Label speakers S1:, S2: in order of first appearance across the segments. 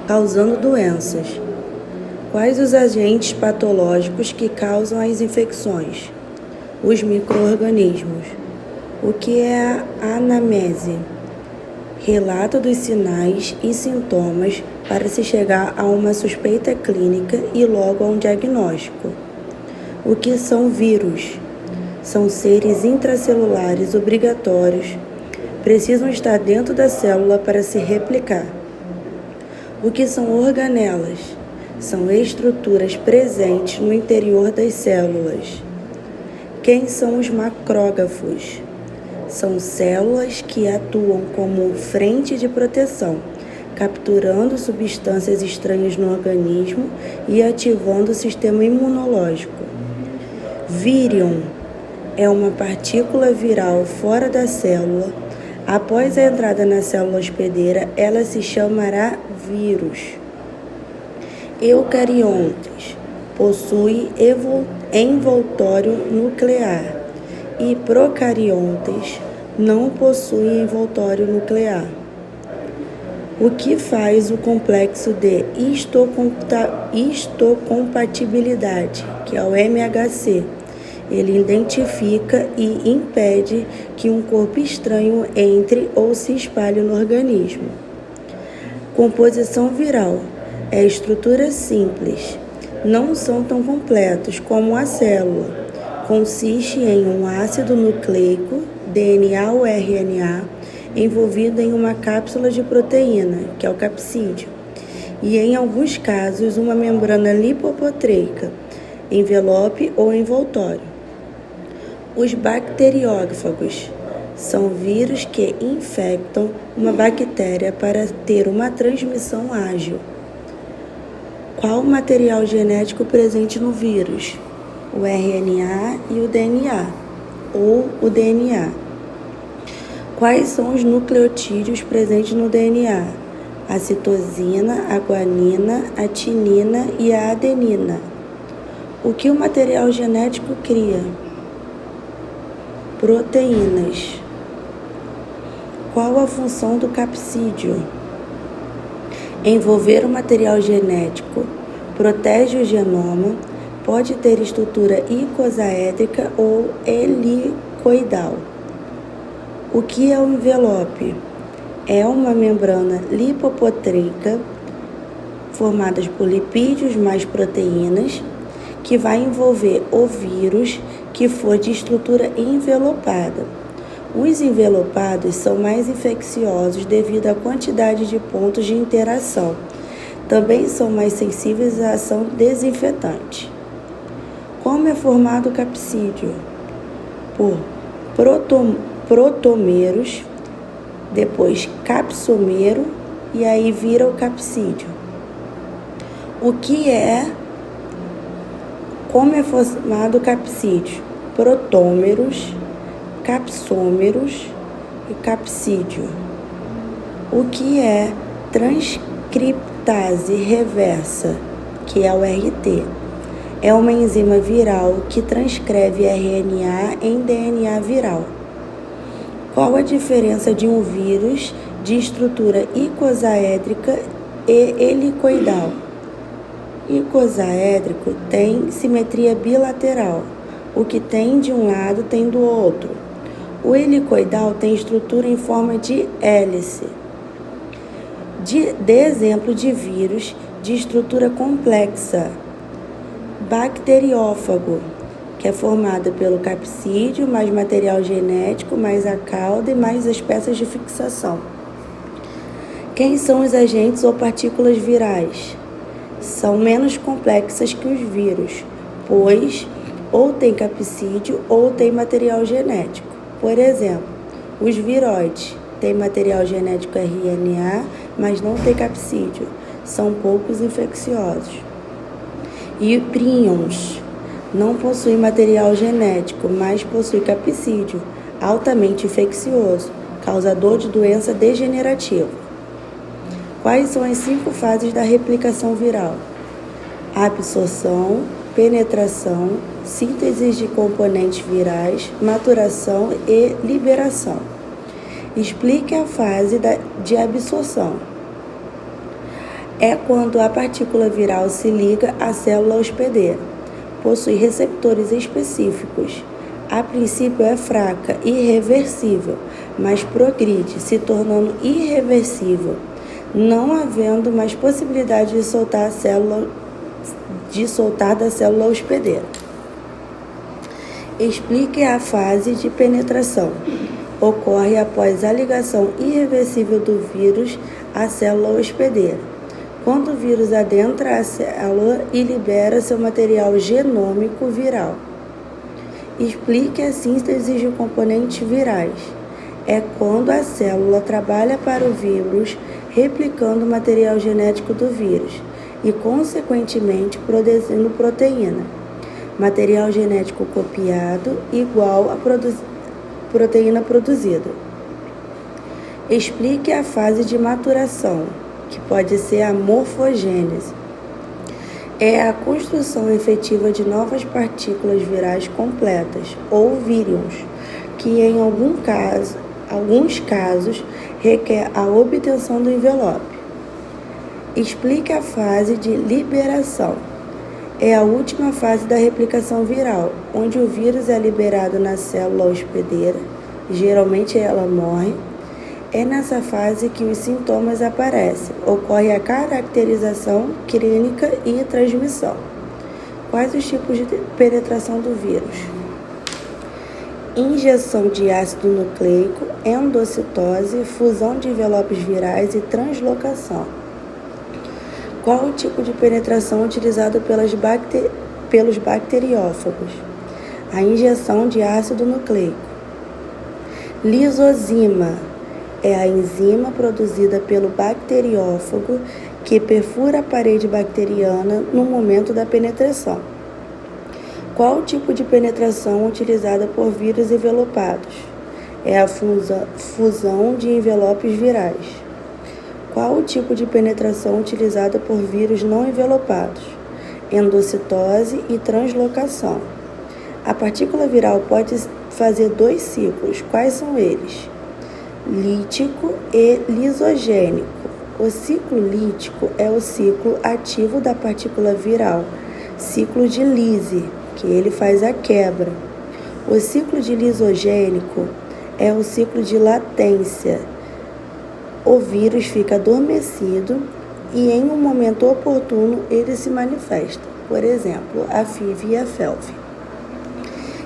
S1: causando doenças. Quais os agentes patológicos que causam as infecções? Os micro-organismos. O que é a anamnese? Relato dos sinais e sintomas para se chegar a uma suspeita clínica e logo a um diagnóstico. O que são vírus? São seres intracelulares obrigatórios, precisam estar dentro da célula para se replicar. O que são organelas? São estruturas presentes no interior das células. Quem são os macrófagos? São células que atuam como frente de proteção, capturando substâncias estranhas no organismo e ativando o sistema imunológico. Vírion é uma partícula viral fora da célula. Após a entrada na célula hospedeira, ela se chamará vírus. Eucariontes possui envoltório nuclear e procariontes não possuem envoltório nuclear. O que faz o complexo de histocompatibilidade, que é o MHC? Ele identifica e impede que um corpo estranho entre ou se espalhe no organismo. Composição viral é estrutura simples, não são tão completos como a célula. Consiste em um ácido nucleico, DNA ou RNA, envolvido em uma cápsula de proteína, que é o capsídeo, e em alguns casos uma membrana lipoproteica, envelope ou envoltório. Os bacteriófagos são vírus que infectam uma bactéria para ter uma transmissão ágil. Qual o material genético presente no vírus? O RNA e o DNA, ou o DNA. Quais são os nucleotídeos presentes no DNA? A citosina, a guanina, a timina e a adenina. O que o material genético cria? Proteínas. Qual a função do capsídeo? Envolver o material genético, protege o genoma, pode ter estrutura icosaédrica ou helicoidal. O que é o envelope? É uma membrana lipoproteica formada por lipídios mais proteínas que vai envolver o vírus que for de estrutura envelopada. Os envelopados são mais infecciosos devido à quantidade de pontos de interação. Também são mais sensíveis à ação desinfetante. Como é formado o capsídeo? Por protomeiros, depois capsomero e aí vira o capsídeo. Como é formado o capsídeo? Protômeros, capsômeros e capsídeo. O que é transcriptase reversa, que é o RT? É uma enzima viral que transcreve RNA em DNA viral. Qual a diferença de um vírus de estrutura icosaédrica e helicoidal? Icosaédrico tem simetria bilateral. O que tem de um lado tem do outro. O helicoidal tem estrutura em forma de hélice. Dê exemplo de vírus de estrutura complexa. Bacteriófago, que é formado pelo capsídeo, mais material genético, mais a cauda e mais as peças de fixação. Quem são os agentes ou partículas virais? São menos complexas que os vírus, pois ou tem capsídeo ou tem material genético. Por exemplo, os viróides têm material genético RNA, mas não tem capsídeo. São poucos infecciosos. E príons não possuem material genético, mas possuem capsídeo, altamente infeccioso, causador de doença degenerativa. Quais são as 5 fases da replicação viral? Absorção, penetração, síntese de componentes virais, maturação e liberação. Explique a fase de absorção. É quando a partícula viral se liga à célula hospedeira. Possui receptores específicos. A princípio é fraca e irreversível, mas progride, se tornando irreversível, não havendo mais possibilidade de soltar da célula hospedeira. Explique a fase de penetração. Ocorre após a ligação irreversível do vírus à célula hospedeira, quando o vírus adentra a célula e libera seu material genômico viral. Explique a síntese de componentes virais. É quando a célula trabalha para o vírus, replicando o material genético do vírus e, consequentemente, produzindo proteína. Material genético copiado igual a proteína produzida. Explique a fase de maturação, que pode ser a morfogênese. É a construção efetiva de novas partículas virais completas, ou vírions, que em alguns casos requer a obtenção do envelope. Explique a fase de liberação. É a última fase da replicação viral, onde o vírus é liberado na célula hospedeira, geralmente ela morre. É nessa fase que os sintomas aparecem. Ocorre a caracterização clínica e transmissão. Quais os tipos de penetração do vírus? Injeção de ácido nucleico, endocitose, fusão de envelopes virais e translocação. Qual o tipo de penetração utilizado pelos bacteriófagos? A injeção de ácido nucleico. Lisozima é a enzima produzida pelo bacteriófago que perfura a parede bacteriana no momento da penetração. Qual o tipo de penetração utilizada por vírus envelopados? É a fusão de envelopes virais. Qual o tipo de penetração utilizada por vírus não envelopados? Endocitose e translocação. A partícula viral pode fazer 2 ciclos. Quais são eles? Lítico e lisogênico. O ciclo lítico é o ciclo ativo da partícula viral, ciclo de Lise, que ele faz a quebra. O ciclo de lisogênico é o ciclo de latência. O vírus fica adormecido e em um momento oportuno ele se manifesta. Por exemplo, a FIV e a FeLV.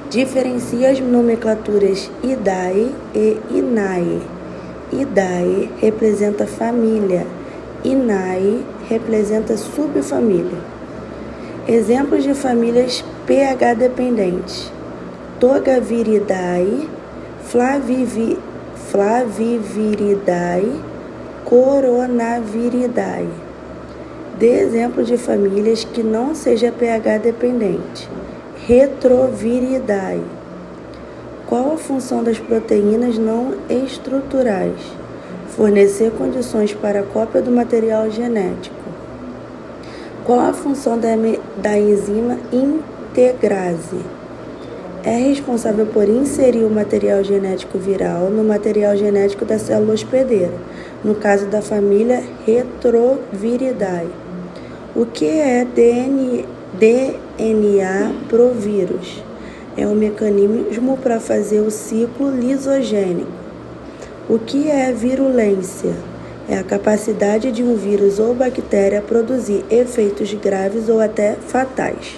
S1: Diferencia as nomenclaturas IDAE e INAE. IDAE representa família, INAE representa subfamília. Exemplos de famílias pH dependentes: Togaviridae, Flaviviridae, Coronaviridae. Dê exemplo de famílias que não seja pH dependente. Retroviridae. Qual a função das proteínas não estruturais? Fornecer condições para a cópia do material genético. Qual a função da enzima integrase? É responsável por inserir o material genético viral no material genético da célula hospedeira, no caso da família Retroviridae. O que é DNA provírus? É um mecanismo para fazer o ciclo lisogênico. O que é virulência? É a capacidade de um vírus ou bactéria produzir efeitos graves ou até fatais.